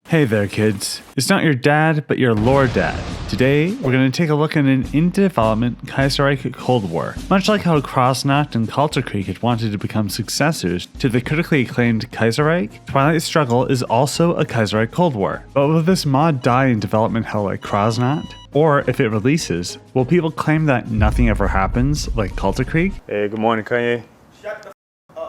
Hey there kids, it's not your dad, but your LoreDad. Today, we're going to take a look at an in-development Kaiserreich Cold War. Much like how Krasnacht and Kalterkreig had wanted to become successors to the critically acclaimed Kaiserreich, Twilight Struggle is also a Kaiserreich Cold War. But will this mod die in development hell like Krasnacht? Or if it releases, will people claim that nothing ever happens like Kalterkreig? Hey, good morning, Kanye.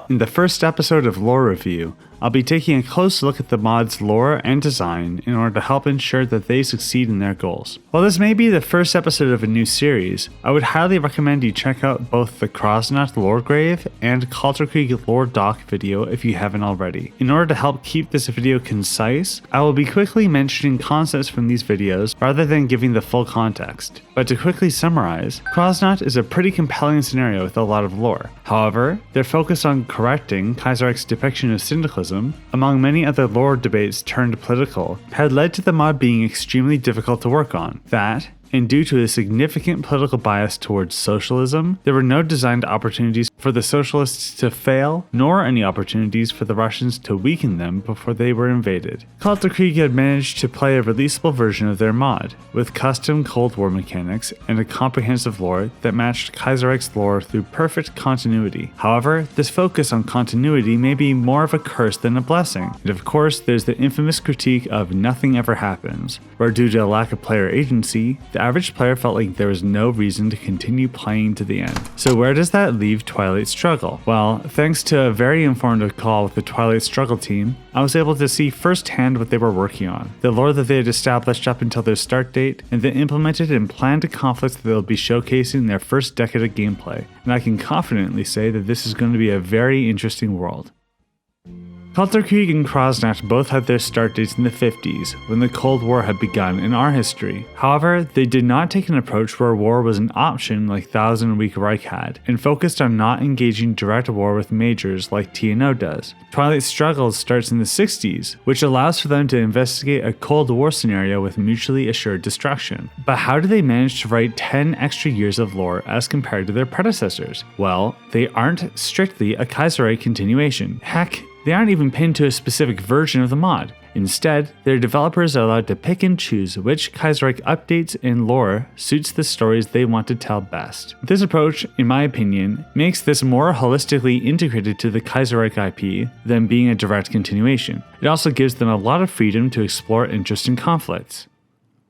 In the first episode of Lore Review, I'll be taking a close look at the mod's lore and design in order to help ensure that they succeed in their goals. While this may be the first episode of a new series, I would highly recommend you check out both the Krasnacht lore grave and Kalterkreig lore doc video if you haven't already. In order to help keep this video concise, I will be quickly mentioning concepts from these videos rather than giving the full context. But to quickly summarize, Krasnacht is a pretty compelling scenario with a lot of lore. However, their focus on correcting Kaiserreich's depiction of syndicalism, among many other lore debates turned political, had led to the mod being extremely difficult to work on. That, and due to a significant political bias towards socialism, there were no designed opportunities for the socialists to fail, nor any opportunities for the Russians to weaken them before they were invaded. Kalterkreig had managed to play a releasable version of their mod, with custom Cold War mechanics and a comprehensive lore that matched Kaiserreich's lore through perfect continuity. However, this focus on continuity may be more of a curse than a blessing. And of course, there's the infamous critique of nothing ever happens, where due to a lack of player agency, the average player felt like there was no reason to continue playing to the end. So where does that leave Twilight Struggle? Well, thanks to a very informative call with the Twilight Struggle team, I was able to see firsthand what they were working on, the lore that they had established up until their start date, and the implemented and planned conflicts that they'll be showcasing in their first decade of gameplay. And I can confidently say that this is going to be a very interesting world. Kalterkreig and Krasnacht both had their start dates in the 50s, when the Cold War had begun in our history. However, they did not take an approach where war was an option like Thousand Week Reich had, and focused on not engaging direct war with majors like TNO does. Twilight Struggle starts in the 60s, which allows for them to investigate a Cold War scenario with mutually assured destruction. But how do they manage to write 10 extra years of lore as compared to their predecessors? Well, they aren't strictly a Kaiserreich continuation. Heck, they aren't even pinned to a specific version of the mod. Instead, their developers are allowed to pick and choose which Kaiserreich updates and lore suits the stories they want to tell best. This approach, in my opinion, makes this more holistically integrated to the Kaiserreich IP than being a direct continuation. It also gives them a lot of freedom to explore interesting conflicts.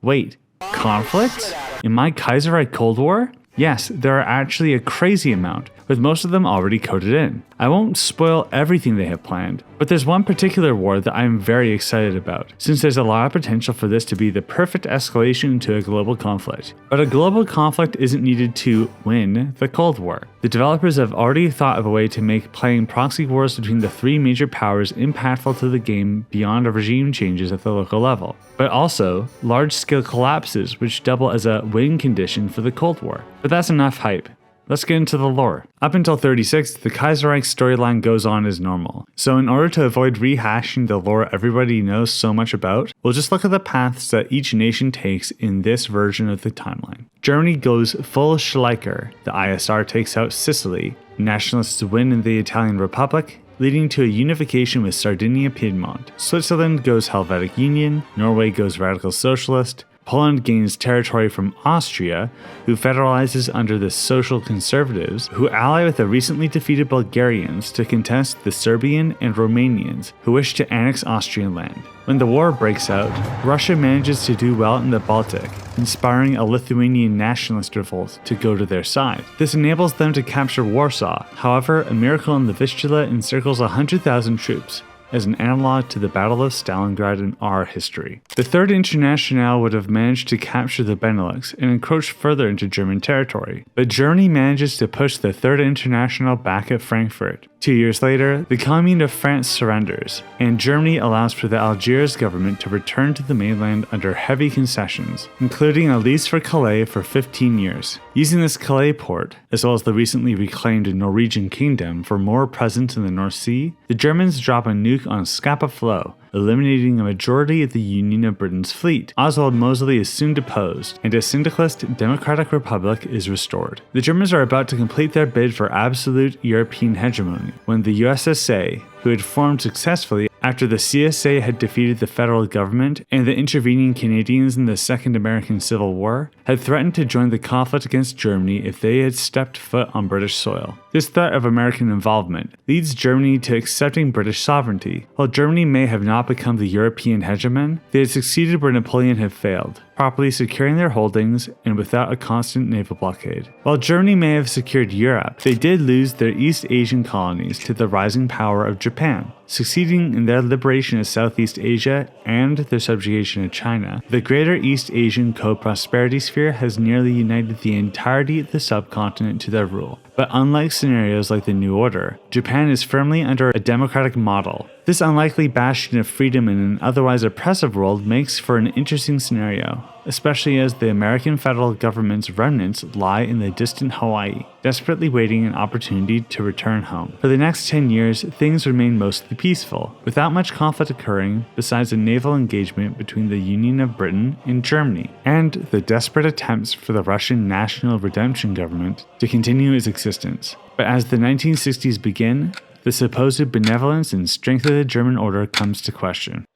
Wait, conflicts? In my Kaiserreich Cold War? Yes, there are actually a crazy amount, with most of them already coded in. I won't spoil everything they have planned, but there's one particular war that I'm very excited about, since there's a lot of potential for this to be the perfect escalation into a global conflict. But a global conflict isn't needed to win the Cold War. The developers have already thought of a way to make playing proxy wars between the three major powers impactful to the game beyond regime changes at the local level, but also large-scale collapses which double as a win condition for the Cold War. But that's enough hype. Let's get into the lore. Up until 36, the Kaiserreich storyline goes on as normal. So in order to avoid rehashing the lore everybody knows so much about, we'll just look at the paths that each nation takes in this version of the timeline. Germany goes full Schleicher, the ISR takes out Sicily, nationalists win in the Italian Republic, leading to a unification with Sardinia-Piedmont. Switzerland goes Helvetic Union, Norway goes Radical Socialist, Poland gains territory from Austria, who federalizes under the Social Conservatives, who ally with the recently defeated Bulgarians to contest the Serbian and Romanians, who wish to annex Austrian land. When the war breaks out, Russia manages to do well in the Baltic, inspiring a Lithuanian nationalist revolt to go to their side. This enables them to capture Warsaw. However, a miracle in the Vistula encircles 100,000 troops, as an analog to the Battle of Stalingrad in our history. The Third Internationale would have managed to capture the Benelux and encroach further into German territory, but Germany manages to push the Third Internationale back at Frankfurt. 2 years later, the Commune of France surrenders, and Germany allows for the Algiers government to return to the mainland under heavy concessions, including a lease for Calais for 15 years. Using this Calais port, as well as the recently reclaimed Norwegian kingdom for more presence in the North Sea, the Germans drop a nuke on Scapa Flow, eliminating a majority of the Union of Britain's fleet. Oswald Mosley is soon deposed, and a syndicalist democratic republic is restored. The Germans are about to complete their bid for absolute European hegemony when the USSA, who had formed successfully after the CSA had defeated the federal government and the intervening Canadians in the Second American Civil War, had threatened to join the conflict against Germany if they had stepped foot on British soil. This threat of American involvement leads Germany to accepting British sovereignty. While Germany may have not become the European hegemon, they had succeeded where Napoleon had failed, properly securing their holdings and without a constant naval blockade. While Germany may have secured Europe, they did lose their East Asian colonies to the rising power of Japan. Succeeding in their liberation of Southeast Asia and their subjugation of China, the Greater East Asian Co-Prosperity Sphere has nearly united the entirety of the subcontinent to their rule. But unlike scenarios like the New Order, Japan is firmly under a democratic model. This unlikely bastion of freedom in an otherwise oppressive world makes for an interesting scenario, especially as the American federal government's remnants lie in the distant Hawaii, desperately waiting an opportunity to return home. For the next 10 years, things remain mostly peaceful, without much conflict occurring besides a naval engagement between the Union of Britain and Germany, and the desperate attempts for the Russian National Redemption Government to continue its existence. But as the 1960s begin, the supposed benevolence and strength of the German order comes to question.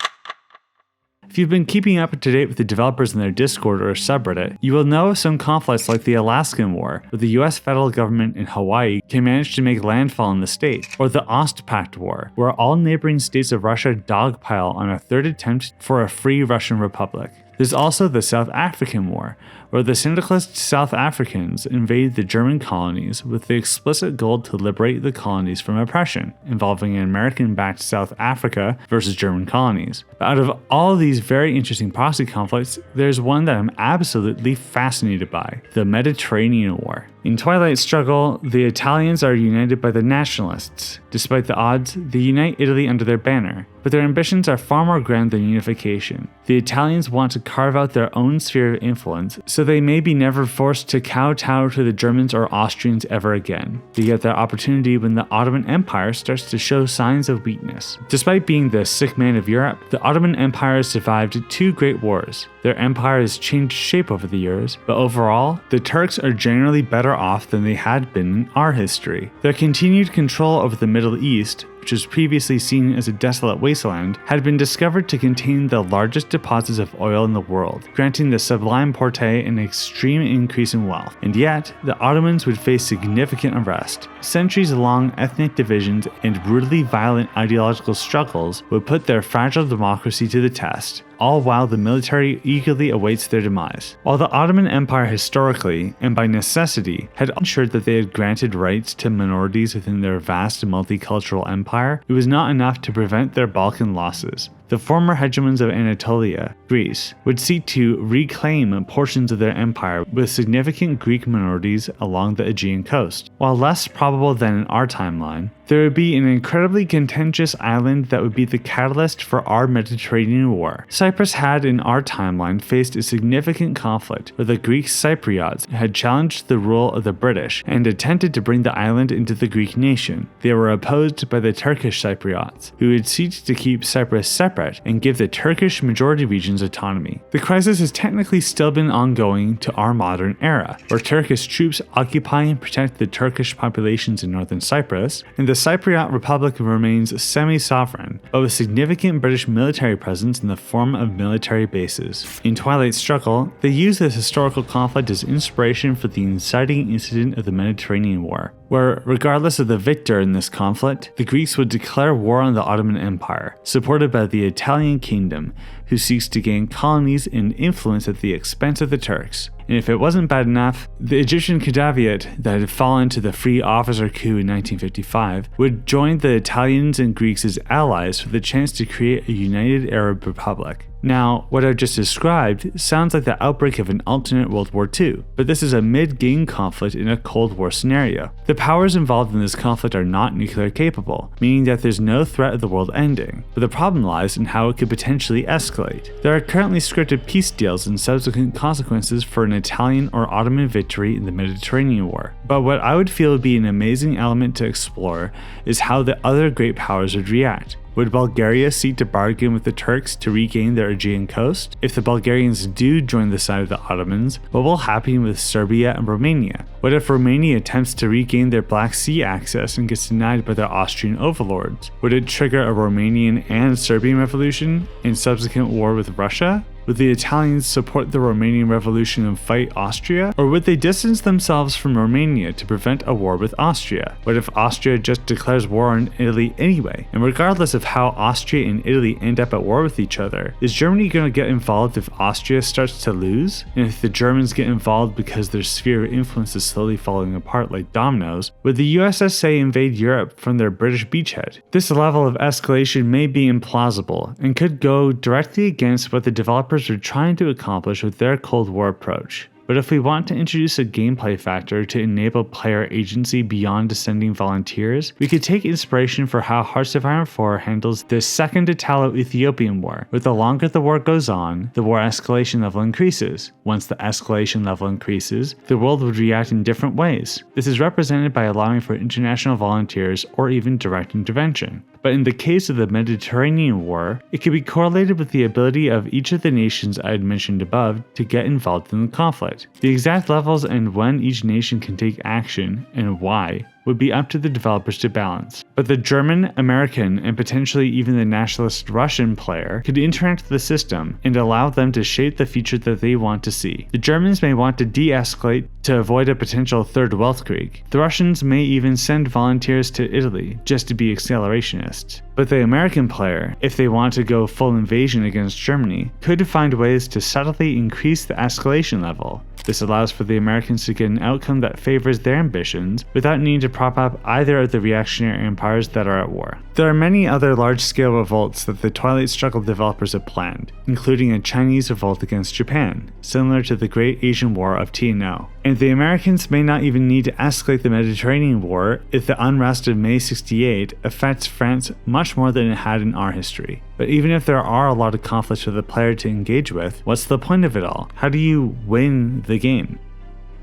If you've been keeping up to date with the developers in their Discord or subreddit, you will know of some conflicts like the Alaskan War, where the US federal government in Hawaii can manage to make landfall in the state, or the Ostpact War, where all neighboring states of Russia dogpile on a third attempt for a free Russian republic. There's also the South African War, where the syndicalist South Africans invaded the German colonies with the explicit goal to liberate the colonies from oppression, involving an American-backed South Africa versus German colonies. But out of all these very interesting proxy conflicts, there's one that I'm absolutely fascinated by: the Mediterranean War. In Twilight Struggle, the Italians are united by the nationalists. Despite the odds, they unite Italy under their banner, but their ambitions are far more grand than unification. The Italians want to carve out their own sphere of influence, so they may be never forced to kowtow to the Germans or Austrians ever again. They get their opportunity when the Ottoman Empire starts to show signs of weakness. Despite being the sick man of Europe, the Ottoman Empire survived 2 great wars. Their empire has changed shape over the years, but overall, the Turks are generally better off than they had been in our history. Their continued control over the Middle East, which was previously seen as a desolate wasteland, had been discovered to contain the largest deposits of oil in the world, granting the Sublime Porte an extreme increase in wealth. And yet, the Ottomans would face significant unrest. Centuries-long ethnic divisions and brutally violent ideological struggles would put their fragile democracy to the test, all while the military eagerly awaits their demise. While the Ottoman Empire historically, and by necessity, had ensured that they had granted rights to minorities within their vast multicultural empire, it was not enough to prevent their Balkan losses. The former hegemons of Anatolia, Greece, would seek to reclaim portions of their empire with significant Greek minorities along the Aegean coast. While less probable than in our timeline, there would be an incredibly contentious island that would be the catalyst for our Mediterranean War. Cyprus had in our timeline faced a significant conflict where the Greek Cypriots had challenged the rule of the British and attempted to bring the island into the Greek nation. They were opposed by the Turkish Cypriots, who had sought to keep Cyprus separate and give the Turkish majority regions autonomy. The crisis has technically still been ongoing to our modern era, where Turkish troops occupy and protect the Turkish populations in northern Cyprus, and the Cypriot Republic remains semi-sovereign, but with significant British military presence in the form of military bases. In Twilight Struggle, they use this historical conflict as inspiration for the inciting incident of the Mediterranean War, where, regardless of the victor in this conflict, the Greeks would declare war on the Ottoman Empire, supported by the Italian kingdom, who seeks to gain colonies and influence at the expense of the Turks. And if it wasn't bad enough, the Egyptian Khediviate that had fallen to the free officer coup in 1955 would join the Italians and Greeks as allies for the chance to create a united Arab republic. Now, what I've just described sounds like the outbreak of an alternate World War II, but this is a mid-game conflict in a Cold War scenario. The powers involved in this conflict are not nuclear capable, meaning that there's no threat of the world ending, but the problem lies in how it could potentially escalate. There are currently scripted peace deals and subsequent consequences for an Italian or Ottoman victory in the Mediterranean War, but what I would feel would be an amazing element to explore is how the other great powers would react. Would Bulgaria seek to bargain with the Turks to regain their Aegean coast? If the Bulgarians do join the side of the Ottomans, what will happen with Serbia and Romania? What if Romania attempts to regain their Black Sea access and gets denied by their Austrian overlords? Would it trigger a Romanian and Serbian revolution and subsequent war with Russia? Would the Italians support the Romanian Revolution and fight Austria? Or would they distance themselves from Romania to prevent a war with Austria? What if Austria just declares war on Italy anyway? And regardless of how Austria and Italy end up at war with each other, is Germany going to get involved if Austria starts to lose? And if the Germans get involved because their sphere of influence is slowly falling apart like dominoes, would the USSR invade Europe from their British beachhead? This level of escalation may be implausible and could go directly against what the developers are trying to accomplish with their Cold War approach. But if we want to introduce a gameplay factor to enable player agency beyond descending volunteers, we could take inspiration for how Hearts of Iron 4 handles the Second Italo-Ethiopian War, where the longer the war goes on, the war escalation level increases. Once the escalation level increases, the world would react in different ways. This is represented by allowing for international volunteers or even direct intervention. But in the case of the Mediterranean War, it could be correlated with the ability of each of the nations I had mentioned above to get involved in the conflict. The exact levels and when each nation can take action, and why, would be up to the developers to balance. But the German, American, and potentially even the nationalist Russian player could interact with the system and allow them to shape the future that they want to see. The Germans may want to de-escalate to avoid a potential third Weltkrieg. The Russians may even send volunteers to Italy just to be accelerationists. But the American player, if they want to go full invasion against Germany, could find ways to subtly increase the escalation level. This allows for the Americans to get an outcome that favors their ambitions without needing to prop up either of the reactionary empires that are at war. There are many other large-scale revolts that the Twilight Struggle developers have planned, including a Chinese revolt against Japan, similar to the Great Asian War of TNO. And the Americans may not even need to escalate the Mediterranean War if the unrest of May 68 affects France much more than it had in our history. But even if there are a lot of conflicts for the player to engage with, what's the point of it all? How do you win the game?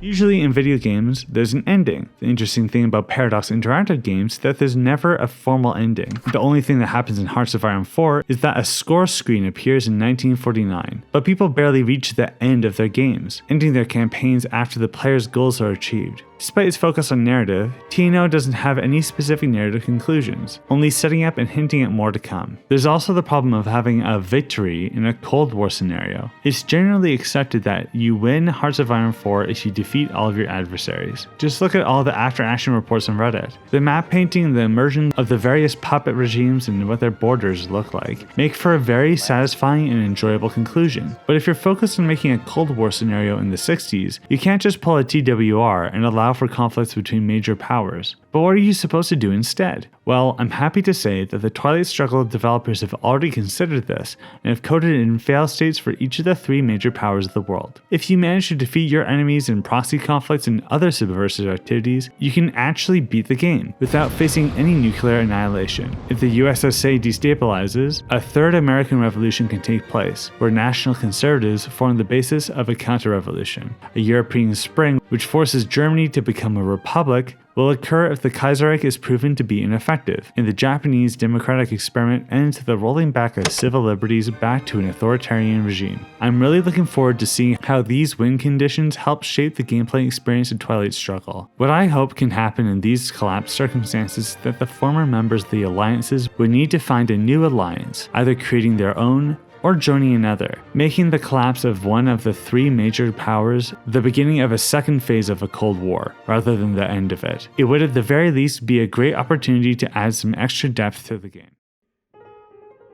Usually in video games, there's an ending. The interesting thing about Paradox Interactive games is that there's never a formal ending. The only thing that happens in Hearts of Iron 4 is that a score screen appears in 1949, but people barely reach the end of their games, ending their campaigns after the player's goals are achieved. Despite its focus on narrative, TNO doesn't have any specific narrative conclusions, only setting up and hinting at more to come. There's also the problem of having a victory in a Cold War scenario. It's generally accepted that you win Hearts of Iron 4 if you defeat all of your adversaries. Just look at all the after-action reports on Reddit. The map painting and the immersion of the various puppet regimes and what their borders look like make for a very satisfying and enjoyable conclusion. But if you're focused on making a Cold War scenario in the 60s, you can't just pull a TWR and allow for conflicts between major powers. But what are you supposed to do instead? Well, I'm happy to say that the Twilight Struggle developers have already considered this and have coded in fail states for each of the three major powers of the world. If you manage to defeat your enemies in proxy conflicts and other subversive activities, you can actually beat the game without facing any nuclear annihilation. If the USSR destabilizes, a third American Revolution can take place, where national conservatives form the basis of a counter-revolution. A European Spring, which forces Germany to become a republic, will occur if the Kaiserreich is proven to be ineffective, and the Japanese democratic experiment ends with the rolling back of civil liberties back to an authoritarian regime. I'm really looking forward to seeing how these win conditions help shape the gameplay experience of Twilight Struggle. What I hope can happen in these collapsed circumstances is that the former members of the alliances would need to find a new alliance, either creating their own or joining another, making the collapse of one of the three major powers the beginning of a second phase of a Cold War, rather than the end of it. It would at the very least be a great opportunity to add some extra depth to the game.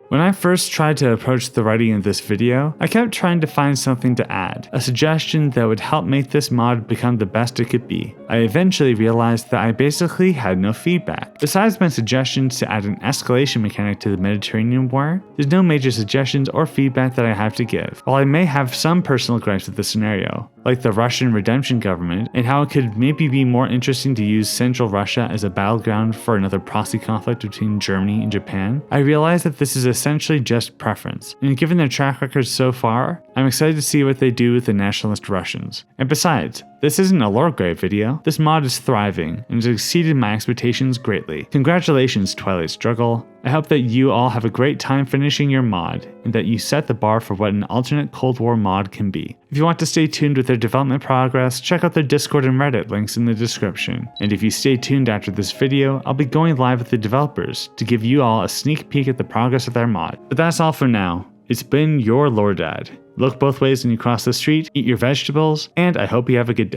When I first tried to approach the writing of this video, I kept trying to find something to add, a suggestion that would help make this mod become the best it could be. I eventually realized that I basically had no feedback. Besides my suggestions to add an escalation mechanic to the Mediterranean War, there's no major suggestions or feedback that I have to give. While I may have some personal gripes with the scenario, like the Russian redemption government and how it could maybe be more interesting to use Central Russia as a battleground for another proxy conflict between Germany and Japan, I realized that this is essentially just preference, and given their track record so far, I'm excited to see what they do with the nationalist Russians. And besides, This isn't a lore grade video, this mod is thriving and has exceeded my expectations greatly. Congratulations, Twilight Struggle. I hope that you all have a great time finishing your mod, and that you set the bar for what an alternate Cold War mod can be. If you want to stay tuned with their development progress, check out their Discord and Reddit links in the description. And if you stay tuned after this video, I'll be going live with the developers to give you all a sneak peek at the progress of their mod. But that's all for now. It's been your LoreDad. Look both ways when you cross the street, eat your vegetables, and I hope you have a good day.